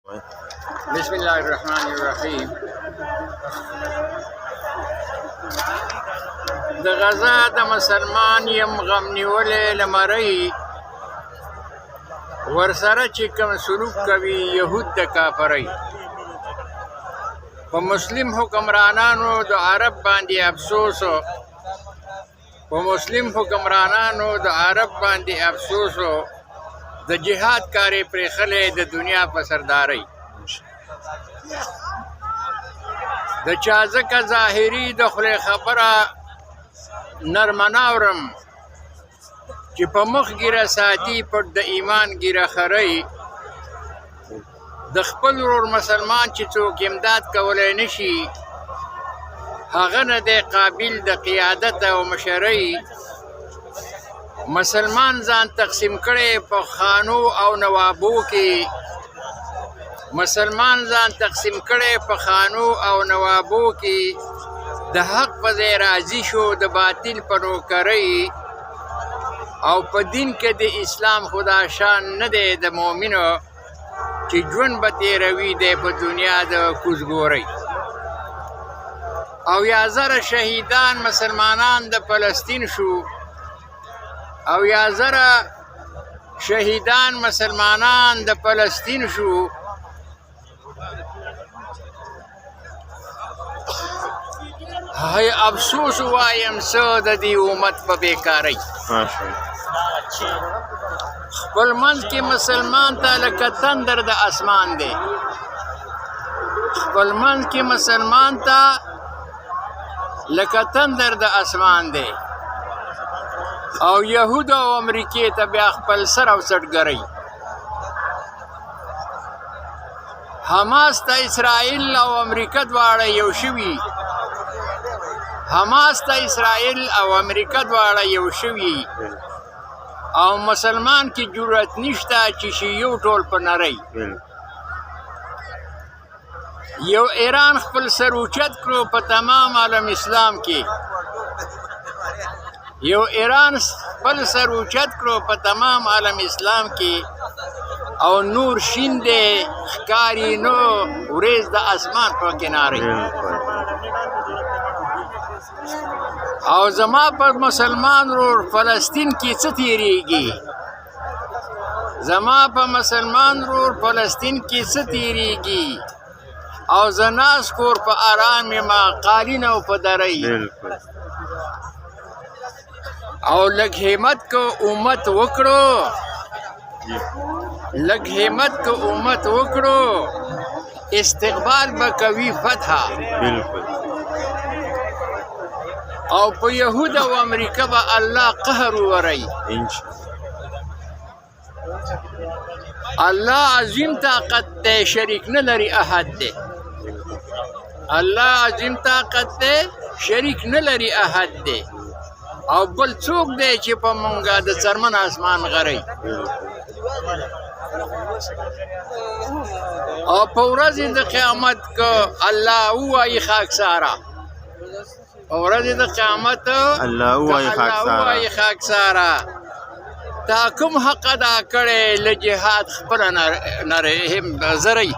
بسم الله الرحمن الرحیم. د غزا د مسلمان یم غم نیولې لمرۍ، ورسره چې کوم سلوک کوي یهود د کافرۍ. په مسلم حکمرانانو د عرب باندې افسوس، په مسلم حکمرانانو د عرب باندې افسوس، د جهاد کارې پرېښلې د دنیا په سردارۍ. د چا ځکه ظاهري د خولې خبره نرمه ناورم، چې په مخ ګیره ساتي پټ د ایمان ګیره خرۍ. د خپل ورور مسلمان چې څوک امداد کولی نشي، هغه نه دی قابل د قیادت او مشرۍ. مسلمان ځان تقسیم کړی په خانو او نوابو کې، مسلمان ځان تقسیم کړی په خانو او نوابو کې. د حق په ځای راضي شو د باطل په نوکرۍ. او په دین کې د اسلام خدا شان نه دی د مؤمنو، چې ژوند به تېروي دی په دنیا د کوزګورۍ. او یا زره شهیدان مسلمانان د فلسطین شو، او یا زره شهیدان مسلمانان د فلسطین شو. هی افسوس وایم څه د دې امت په بیکارۍ. خپل منځ کې مسلمان ته لکه تندر د اسمان دی، خپل منځ کې مسلمان ته لکه تندر د اسمان دی. او یهود او امریکې ته بیا خپل سر او سټګرۍ. حماس ته اسرائیل او امریکا دواړه یو شوي، حماس ته اسرائیل او امریکا دواړه یو شوي. او مسلمان کې جرأت نشته چې شي یو ټول په نرۍ. یو ایران خپل سر اوچت کړو په تمام عالم اسلام کې، یو ایران خپل سر اوچت کړو په تمام عالم اسلام کې. او نور شین دی ښکاري نو وریځ د اسمان په کنارې. او زما پر مسلمان ورور فلسطین کې څه تیریږي، زما په مسلمان ورور فلسطین کې څه تیریږي. او زه ناست کور په آرام یمه قالین او په درۍ. او لږ همت که امت وکړو، لږ همت که امت وکړو، استقبال به کوي فتحه. او په یهود او امریکا به الله قهر ووري. الله عظیم طاقت دی، شریک نه لري احد دی. الله عظیم طاقت دی، شریک نه لري احد دی. او بل څوک دی چې په مونږه د څرمن اسمان غري. او په ورځ د قیامت که الله ووایي خاکساره، په ورځ د قیامت الله ووایي خاکساره، تا کوم حق ادا کړی له جهاد خپله نه رحم زرۍ.